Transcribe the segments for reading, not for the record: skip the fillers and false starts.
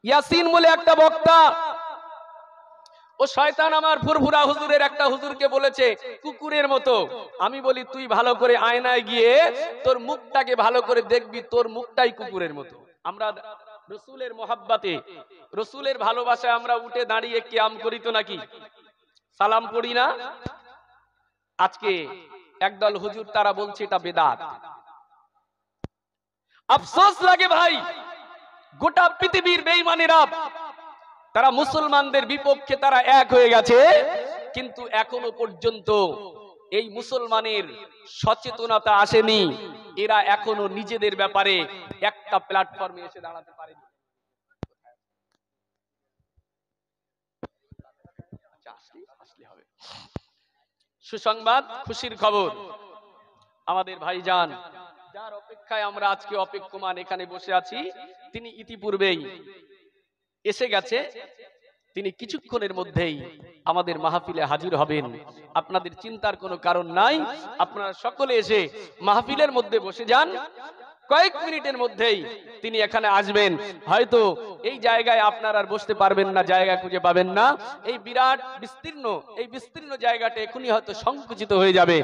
ইয়াসিন বলে একটা বক্তা, ও শয়তান আমার ফুরফুরা হুজুরের একটা হুজুরকে বলেছে কুকুরের মতো। আমি বলি তুই ভালো করে আয়নায় গিয়ে তোর মুখটাকে ভালো করে দেখবি, তোর মুখটাই কুকুরের মতো। আমরা রসুলের মোহাব্বতে, রসুলের ভালোবাসায় আমরা উঠে দাঁড়িয়ে কিয়াম করি তো নাকি? সালাম পড়ি না? আজকে একদল হুজুর তারা বলছে এটা বেদাত। আফসোস লাগে ভাই, গোটা পৃথিবীর বেঈমানেরা তারা মুসলমানদের বিপক্ষে তারা এক হয়ে গেছে, কিন্তু এখনো পর্যন্ত এই মুসলমানের সচেতনতা আসেনি। এরা এখনো নিজেদের ব্যাপারে একটা প্ল্যাটফর্মে এসে দাঁড়াতে পারেনি। সুসংবাদ, খুশির খবর, আমাদের ভাইজান যার অপেক্ষায় আমরা আজকে অপেক্ষমান এখানে বসে আছি, তিনি ইতিপূর্বেই এসে গেছে। তিনি কিছুক্ষণের মধ্যেই আমাদের মাহফিলে হাজির হবেন। আপনাদের চিন্তার কোনো কারণ নাই, আপনারা সকলে এসে মাহফিলের মধ্যে বসে যান। কয়েক মিনিটের মধ্যেই তিনি এখানে আসবেন। হয়তো এই জায়গায় আপনারা আর বসতে পারবেন না, জায়গা খুঁজে পাবেন না। এই বিরাট বিস্তীর্ণ জায়গাটা এখনই হয়তো সংকুচিত হয়ে যাবে।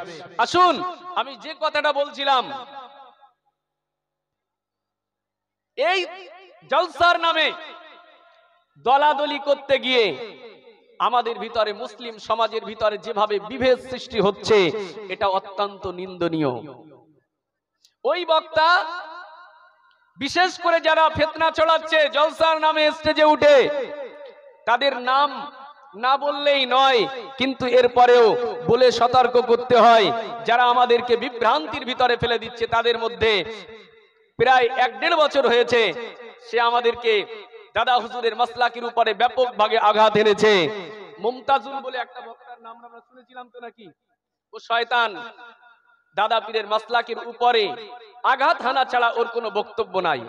আসুন, আমি যে কথাটা বলছিলাম, এই জলসার নামে দলাদলি করতে গিয়ে আমাদের ভিতরে, মুসলিম সমাজের ভিতরে যেভাবে বিভেদ সৃষ্টি হচ্ছে, এটা অত্যন্ত নিন্দনীয়। ওই বক্তা, বিশেষ করে যারা ফিতনা ছড়াচ্ছে জলসার নামে স্টেজে উঠে, তাদের নাম না বললেই নয়, কিন্তু এরপরেও বলে সতর্ক করতে হয়। যারা আমাদেরকে বিভ্রান্তির ভিতরে ফেলে দিচ্ছে, তাদের মধ্যে প্রায় 1-1.5 বছর হয়েছে সে আমাদেরকে দাদা হুজুরের মাসলাকের উপরে ব্যাপকভাবে আঘাত এনেছে। মুমতাজুল বলে একটা বক্তার নাম আমরা শুনেছিলাম তো নাকি? ও শয়তান দাদা পীরের মাসলাকের উপরে আঘাত হানা ছাড়া ওর কোনো বক্তব্য নাই।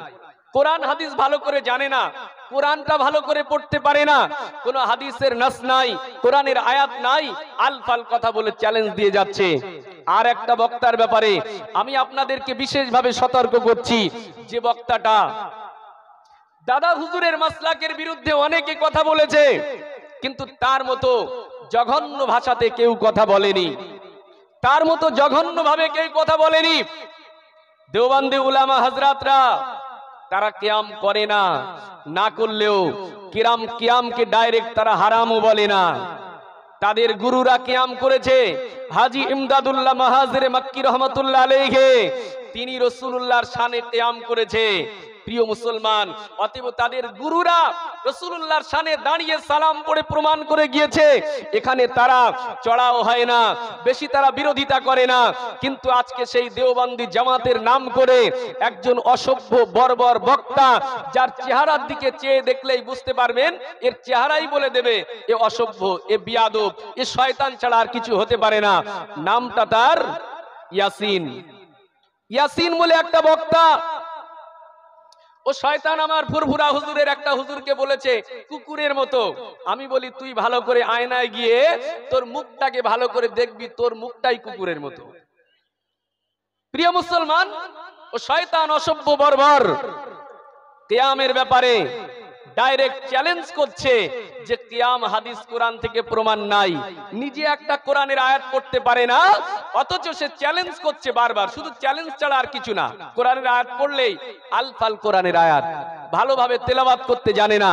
কোরআন হাদিস ভালো করে জানে না, কোরআনটা ভালো করে পড়তে পারে না, কোনো হাদিসের নাস নাই, কোরআনের আয়াত নাই, আলফাল কথা বলে চ্যালেঞ্জ দিয়ে যাচ্ছে। আর একটা বক্তার ব্যাপারে আমি আপনাদেরকে বিশেষভাবে সতর্ক করছি, যে বক্তাটা দাদা হুজুরের মাসলাকের বিরুদ্ধে অনেকে কথা বলেছে, কিন্তু তার মতো জঘন্য ভাষাতে কেউ কথা বলেনি, তার মতো জঘন্য ভাবে কেউ কথা বলেনি। দেওবন্দি উলামা হযরতরা তারা কিয়াম করে না, না করলেও কিয়ামকে ডাইরেক্ট তারা হারামও বলে না। তাদের গুরুরা কিয়াম করেছে। হাজী ইমদাদুল্লাহ মাহাজিরে মক্কি রহমাতুল্লাহ আলাইহি, তিনি রাসূলুল্লাহর শানে কিয়াম করেছে। প্রিয় মুসলমান, অতএব তাদের গুরুরা রাসূলুল্লাহর শানে দাঁড়িয়ে সালাম পড়ে প্রমাণ করে গিয়েছে, এখানে তারা চড়াও হয় না, বেশি তারা বিরোধিতা করে না। কিন্তু আজকে সেই দেওবন্দি জামাতের নাম করে একজন অসভ্য বর্বর বক্তা, যার চেহারার দিকে চেয়ে দেখলেই বুঝতে পারবেন, এর চেহারাই বলে দেবে এ অসভ্য, এ বিয়াদব, এ শয়তান ছাড়া আর কিছু হতে পারে না। নামটা তার ইয়াসিন। ইয়াসিন বলে একটা বক্তা, ও শয়তান আমার ফুরফুরা হুজুরের একটা হুজুরকে বলেছে কুকুরের মতো। আমি বলি তুই ভালো করে আয়নায় গিয়ে তোর মুখটাকে ভালো করে দেখবি, তোর মুখটাই কুকুরের মতো। প্রিয় মুসলমান, ও শয়তান অসভ্য বর্বর কিয়ামের ব্যাপারে ডাইরেক্ট চ্যালেঞ্জ করছে যে কিয়াম হাদিস কোরআন থেকে প্রমাণ নাই। নিজে একটা কোরআনের আয়াত পড়তে পারে না, অথচ সে চ্যালেঞ্জ করছে বারবার, শুধু চ্যালেঞ্জ ছাড়া আর কিছু না। কোরআনের আয়াত পড়লেই আলফাল কোরআনের আয়াত, ভালোভাবে তেলাওয়াত করতে জানে না,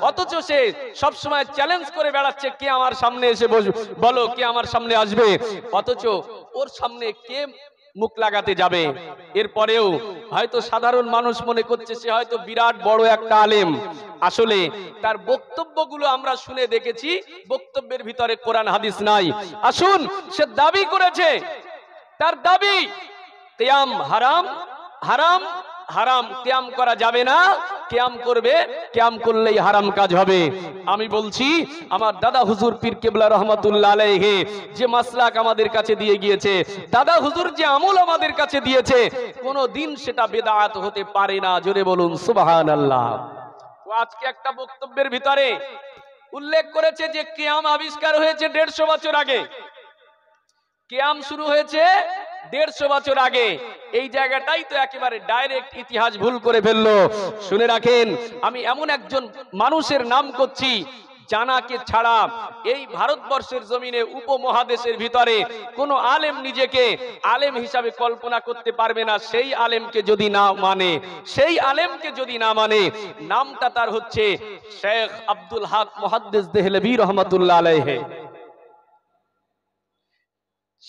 অথচ সে সব সময় চ্যালেঞ্জ করে বেড়াচ্ছে কে আমার সামনে এসে বলো, কে আমার সামনে আসবে, অথচ ওর সামনে কে মুখ লাগাতে যাবে। এরপরেও হয়তো সাধারণ মানুষ মনে করছে সে হয়তো বিরাট বড় একটা আলেম। আসলে তার বক্তব্যগুলো আমরা শুনে দেখেছি, বক্তব্যের ভিতরে কোরআন হাদিস নাই। আসুন, সে দাবি করেছে, তার দাবি কিয়াম হারাম, হারাম হারাম, কিয়াম করা যাবে না, কিয়াম করবে, কিয়াম করলেই হারাম কাজ হবে। আমি বলছি, আমার দাদা হুজুর পীর কেবলা রহমাতুল্লাহ আলাইহি যে মাসলাক আমাদের কাছে দিয়ে গিয়েছে, দাদা হুজুর যে আমল আমাদের কাছে দিয়েছে, কোনো দিন সেটা বেদাত হতে পারে না। জোরে বলুন সুবহানাল্লাহ। ও আজকে একটা বক্তব্যের ভিতরে উল্লেখ করেছে যে কিয়াম আবিষ্কার হয়েছে 150 বছর আগে, কিয়াম শুরু হয়েছে 150 বছর আগে। এই জায়গাটাই তো একেবারে ডাইরেক্ট ইতিহাস ভুল করে ফেললো। শুনে রাখেন, আমি এমন একজন মানুষের নাম করছি জানাকে ছাড়া এই ভারতবর্ষের জমিনে উপমহাদেশের ভিতরে কোন আলেম নিজেকে আলেম হিসাবে কল্পনা করতে পারবে না। সেই আলেমকে যদি না মানে, সেই আলেমকে যদি না মানে, নামটা তার হচ্ছে শেখ আব্দুল হক মুহাদ্দিস দেহলভী রহমাতুল্লাহ আলাইহি।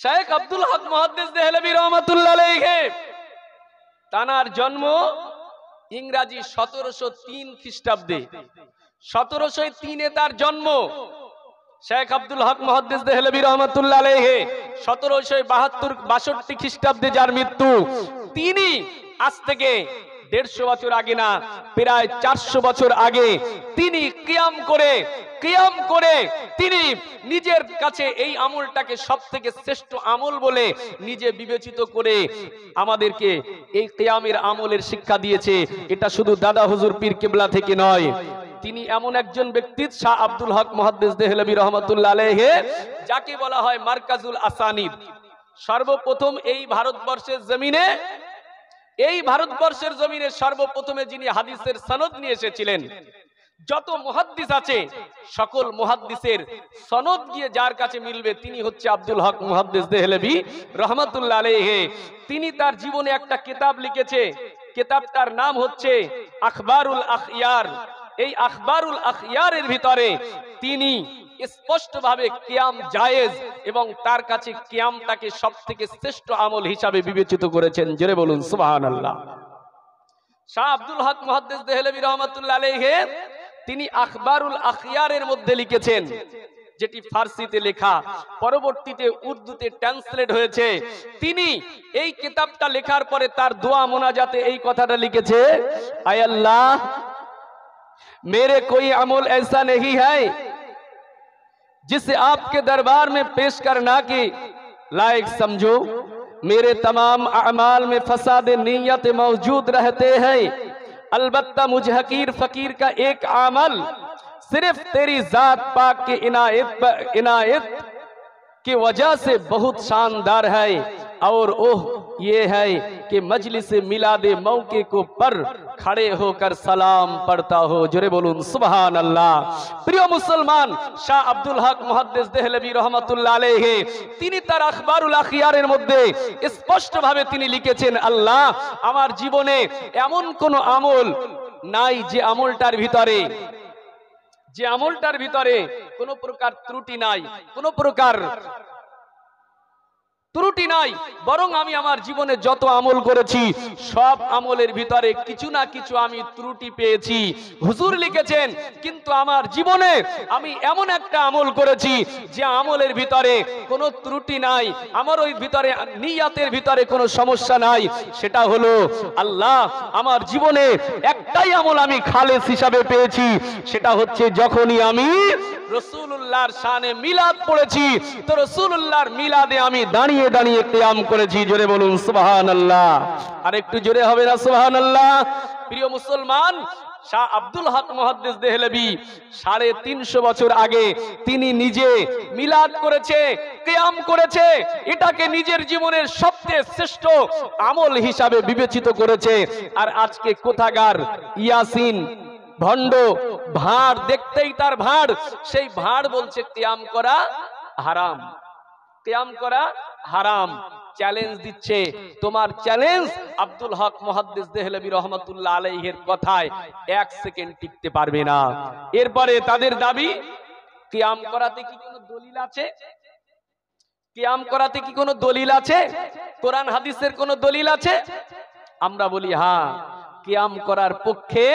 শেখ আব্দুল হক মুহাদ্দিস দেহলভী রহমাতুল্লাহ আলাইহি, তানার জন্ম ইংরাজি 1703 খ্রিস্টাব্দে। 1703 তার জন্ম। শেখ আব্দুল হক মুহাদ্দিস দেহলভী রহমাতুল্লাহ আলাইহি 1762 খ্রিস্টাব্দে যার মৃত্যু। তিনি আজ থেকে 150 বছর আগে না, প্রায় 400 বছর আগে তিনি কিয়াম করে তিনি নিজের কাছে এই আমলটাকে সবথেকে শ্রেষ্ঠ আমল বলে নিজে বিবেচিত করে আমাদেরকে এই কিয়ামের আমলের শিক্ষা দিয়েছে। এটা শুধু দাদা হুজুর পীর কেবলা থেকে নয়, তিনি এমন একজন ব্যক্তি শাহ আব্দুল হক মুহাদ্দিস দেহলভী রহমাতুল্লাহ আলাইহি, যাকে বলা হয় মারকাজুল আসানিদ। সর্বপ্রথম এই ভারতবর্ষের জমিনে সর্বপ্রথমে যিনি হাদিসের সনদ নিয়ে এসেছিলেন, যত মুহাদ্দিস আছে সকল মুহাদ্দিসের সনদ গিয়ে যার কাছে মিলবে তিনি হচ্ছে আব্দুল হক মুহাদ্দিস দেহলভী রহমাতুল্লাহ আলাইহি। তিনি তার জীবনে একটা কিতাব লিখেছে, কিতাবটার নাম হচ্ছে আখবারুল আখইয়ার। এই আখবারুল আখইয়ারের ভিতরে তিনি স্পষ্টভাবে কিয়াম জায়েজ এবং তার কাছে কিয়ামটাকে সবথেকে শ্রেষ্ঠ আমল হিসাবে বিবেচিত করেছেন। জোরে বলুন সুবহানাল্লাহ। শাহ আব্দুল হক মুহাদ্দিস দেহলভী রহমাতুল্লাহ আলাইহি তিনি আখবারুল আখইয়ারের মধ্যে লিখেছেন, যেটি ফার্সিতে লেখা, পরবর্তীতে উর্দুতে ট্রান্সলেট হয়েছে। তিনি এই কিতাবটা লেখার পরে তার দোয়া মোনাজাতে এই কথাটা লিখেছে, আয় আল্লাহ, मेरे कोई अमल ऐसा नहीं है जिसे आपके दरबार में पेश करना के लायक समझो। मेरे तमाम अमाल में फसाद नीयत मौजूद रहते हैं। अलबत्ता मुझे हकीर फकीर का एक अमल सिर्फ तेरी जात पाक के इनायत की वजह से बहुत शानदार है, और ओह ये है कि मजलिस मिलादे मौके को पर खड़े होकर सलाम पढ़ता हो। जोरे बोलून सुभान अल्लाह। प्रिय मुसलमान, शाह আব্দুল হক মুহাদ্দিস দেহলভী রহমাতুল্লাহ আলাইহি তিনি তার আখবারুল আখইয়ারের মধ্যে স্পষ্টভাবে তিনি লিখেছেন, আল্লাহ, আমার জীবনে এমন কোন আমল নাই যে আমলটার ভিতরে কোন প্রকার ত্রুটি নাই, বরং আমি আমার জীবনে যত আমল করেছি সব আমলের ভিতরে কিছু না কিছু আমি ত্রুটি পেয়েছি। হুজুর লিখেছেন, কিন্তু আমার জীবনে আমি এমন একটা আমল করেছি যে আমলের ভিতরে কোনো ত্রুটি নাই, আমার ওই ভিতরে নিয়াতের ভিতরে কোনো সমস্যা নাই। সেটা হলো, আল্লাহ, আমার জীবনে একটাই আমল আমি খালেস হিসাবে পেয়েছি, সেটা হচ্ছে যখনই আমি রাসূলুল্লাহর শানে মিলাদ পড়েছি তো রাসূলুল্লাহর মিলাদে আমি দাঁড়িয়ে দাঁড়িয়ে কিয়াম করেছি। জোরে বলুন সুবহানাল্লাহ। আর একটু জোরে হবে না সুবহানাল্লাহ। প্রিয় মুসলমান, শাহ আব্দুল হক মুহাদ্দিস দেহলভী 350 বছর আগে তিনি নিজে মিলাদ করেছে, কিয়াম করেছে, এটাকে নিজের জীবনের সবচেয়ে শ্রেষ্ঠ আমল হিসাবে বিবেচিত করেছে। আর আজকে কোথাকার ইয়াসিন ভণ্ড ভাঁড়, দেখতেই তার ভাঁড়, সেই ভাঁড় বলছে কিয়াম করা হারাম। চ্যালেঞ্জ দিচ্ছে, তোমার চ্যালেঞ্জ আব্দুল হক মুহাদ্দিস দেহলভী রহমাতুল্লাহ আলাইহির কথায় 1 সেকেন্ড টিকতে পারবে না। এরপরে তাদের দাবি, কিয়াম করাতে কি কোনো দলিল আছে? কোরআন হাদিসের কোনো দলিল আছে? আমরা বলি হ্যাঁ, কিয়াম করার পক্ষে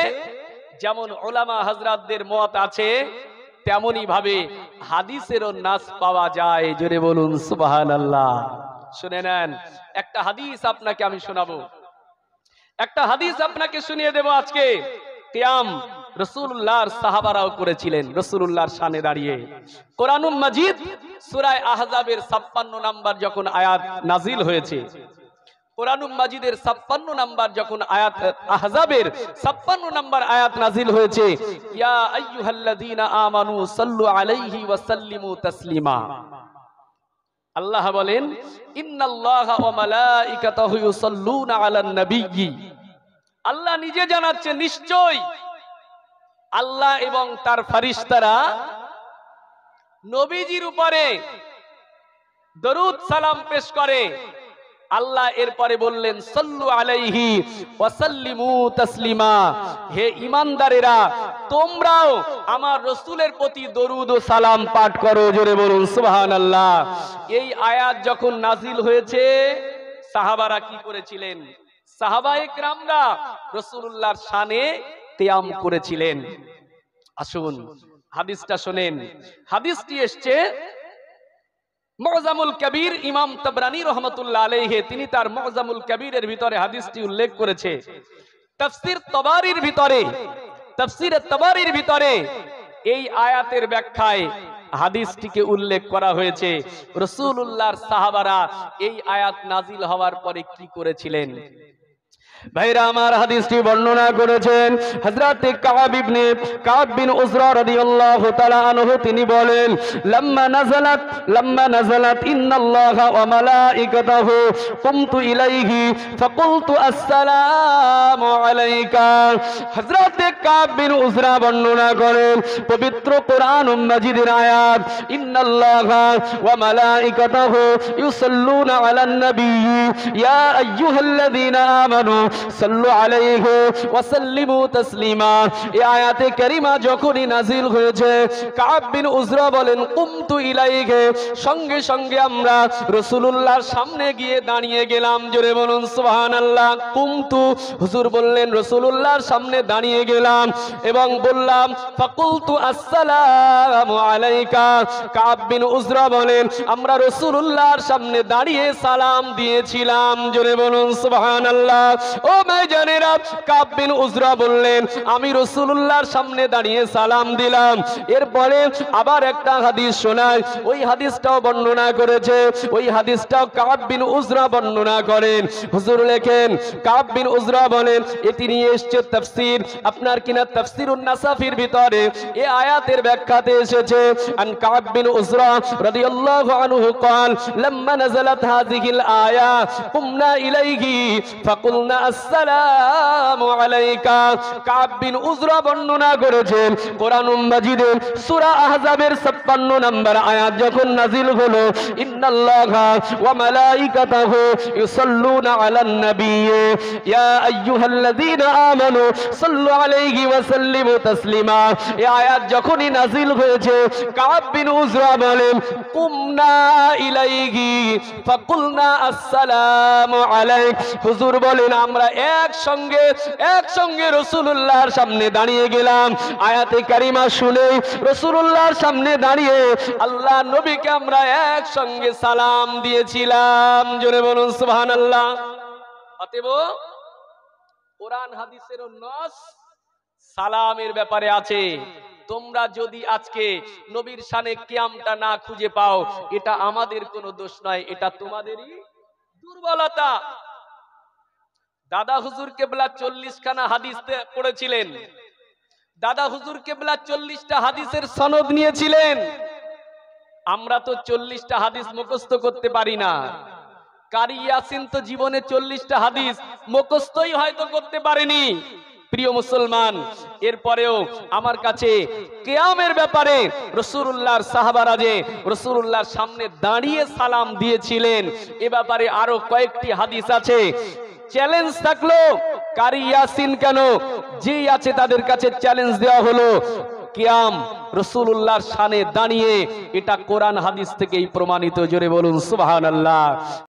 যেমন উলামা হযরতদের মত আছে, তেমনি ভাবে হাদিসেরও নাস পাওয়া যায়। জোরে বলুন সুবহানাল্লাহ। শুনে নেন, একটা হাদিস আপনাকে আমি শোনাবো, একটা হাদিস আপনাকে শুনিয়ে দেব আজকে। কিয়াম রাসূলুল্লাহর সাহাবারাও করেছিলেন রাসূলুল্লাহর শানে দাঁড়িয়ে। কোরআনুল মাজিদ সূরা আহজাবের 56 নম্বর যখন আয়াত নাজিল হয়েছে, কোরআনুল মাজিদের 56 নম্বর যখন আয়াত, আহজাবের 56 নম্বর আয়াত নাজিল হয়েছে, ইয়া আইয়ুহাল্লাযীনা আমানু সাল্লু আলাইহি ওয়া সাল্লিমু তাসলিমা। আল্লাহ বলেন ইন্নাল্লাহা ওয়া মালাইকাতাহু ইউসাল্লুনা আলান নাবিয়্যি, আল্লাহ নিজে জানাচ্ছে নিশ্চয় আল্লাহ এবং তার ফেরেশতারা নবীজির উপরে দরুদ সালাম পেশ করে। আল্লাহ এরপরে বললেন সাল্লু আলাইহি ওয়া সাল্লিমু তাসলিমা, হে ঈমানদারেরা তোমরাও আমার রাসূলের প্রতি দরুদ ও সালাম পাঠ করো। জোরে বলুন সুবহানাল্লাহ। এই আয়াত যখন নাজিল হয়েছে সাহাবারা কি করেছিলেন? সাহাবায়ে কেরামরা রাসূলুল্লাহর শানে কিয়াম করেছিলেন। আসুন হাদিসটা শুনেন। হাদিসটি এসেছে মুআজামুল কবির, ইমাম তাবরানী রাহমাতুল্লাহ আলাইহি তিনি তার মুআজামুল কবিরের ভিতরে হাদিসটি উল্লেখ করেছে। তাফসীর তাবারির ভিতরে এই আয়াতের ব্যাখ্যায় হাদিসটিকে উল্লেখ করা হয়েছে। রাসূলুল্লাহর সাহাবারা এই আয়াত নাজিল হওয়ার পরে কি করেছিলেন। ভাইরা আমার, হাদিসটি বর্ণনা করেছেন হযরত কাব বিন উজরা রাদিয়াল্লাহু তাআলা আনহু। তিনি বলেন লাম্মা নাযালাত ইন্নাল্লাহা ওয়া মালাইকাতাহু কুমতু ইলাইহি ফাকুলতু আসসালামু আলাইকা। হযরত কাব বিন উজরা বর্ণনা করেন পবিত্র কোরআন মাজিদের আয়াত ইন্নাল্লাহা ওয়া মালাইকাতাহু ইউসাল্লুনা আলান নাবিয়্যি ইয়া আইয়ুহাল্লাযীনা আমানু সাল্লু আলাইহি ওয়া সাল্লিমু তাসলিমা। এই আয়াতে কারিমা যখনই নাজিল হয়েছে কাব বিন উজরা বলেন কুমতু ইলাইহি, সঙ্গে সঙ্গে আমরা রাসূলুল্লাহর সামনে গিয়ে দাঁড়িয়ে গেলাম। জোরে বলুন সুবহানাল্লাহ। কুমতু, হুজুর বললেন রাসূলুল্লাহর সামনে দাঁড়িয়ে গেলাম এবং বললাম ফাকুলতু আসসালামু আলাইকা। কাব বিন উজরা বলেন আমরা রাসূলুল্লাহর সামনে দাঁড়িয়ে সালাম দিয়েছিলাম। জোরে বলুন সুবহানাল্লাহ। ও ভাইজানেরা, কাব বিন উজরা বললেন আমি রাসূলুল্লাহর সামনে দাঁড়িয়ে সালাম দিলাম। এরপরে আবার একটা হাদিস শোনায়, ওই হাদিসটাও বর্ণনা করেছে, ওই হাদিসটাও কাব বিন উজরা বর্ণনা করেন। হুজুর লেখেন কাব বিন উজরা বলেন এটি নিয়ে এসেছে তাফসীর, আপনার কিনা তাফসীরুন নাসাফির ভিতরে এই আয়াতের ব্যাখ্যাতে এসেছে আন কাব বিন উজরা রাদিয়াল্লাহু আনহু قال لما نزلت هذه الآية قمنا إليه فقلنا আসসালামু আলাইকা। কাব বিন উজরা বর্ণনা করেছেন কোরআন মাজিদের সূরা আহজাবের 56 নম্বর আয়াত যখন নাজিল হলো ইন্নাল্লাহা ওয়া মালাইকাতাহু ইউসাল্লুনা আলান নাবিয়্যি ইয়া আইয়ুহাল্লাযীনা আমানু সাল্লু আলাইহি ওয়া সাল্লিমু তাসলিমা। এই আয়াত যখনই নাজিল হয়েছে কাব বিন উজরা বলেন কুমনা ইলাইহি ফাকুলনা আসসালামু আলাইক। হুজুর বলেন আমরা একসঙ্গে রাসূলুল্লাহর সামনে দাঁড়িয়ে গেলাম। আয়াতে কারিমা শুনে রাসূলুল্লাহর সামনে দাঁড়িয়ে আল্লাহ নবীকে আমরা একসঙ্গে সালাম দিয়েছিলাম। জোরে বলুন সুবহানাল্লাহ। অতএব কোরআন হাদিসের নস সালামের ব্যাপারে আছে। তোমরা যদি আজকে নবীর শানে কিয়ামটা না খুঁজে পাও, এটা আমাদের কোনো দোষ নয়, এটা তোমাদেরই দুর্বলতা। দাদা হুজুর কেবলা 40 খানা হাদিস পড়েছিলেন। দাদা হুজুর কেবলা 40টা হাদিসের সনদ নিয়েছিলেন। আমরা তো 40টা হাদিস মুখস্থ করতে পারি না। কারি ইয়াসিন তো জীবনে 40টা হাদিস মুখস্থই হয়তো করতে পারেনি। প্রিয় মুসলমান, এরপরেও আমার কাছে কিয়ামের ব্যাপারে রাসূলুল্লাহর সাহাবারা যে রাসূলুল্লাহর সামনে দাঁড়িয়ে সালাম দিয়েছিলেন এ ব্যাপারে আরো কয়েকটি হাদিস আছে। চ্যালেঞ্জ থাকলো কারি ইয়াসিন কেন, যে আছে তাদের কাছে চ্যালেঞ্জ দেওয়া হলো কিয়াম রাসূলুল্লাহর শানে দাঁড়িয়ে, এটা কোরআন হাদিস থেকেই প্রমাণিত। জোরে বলুন সুবহানাল্লাহ।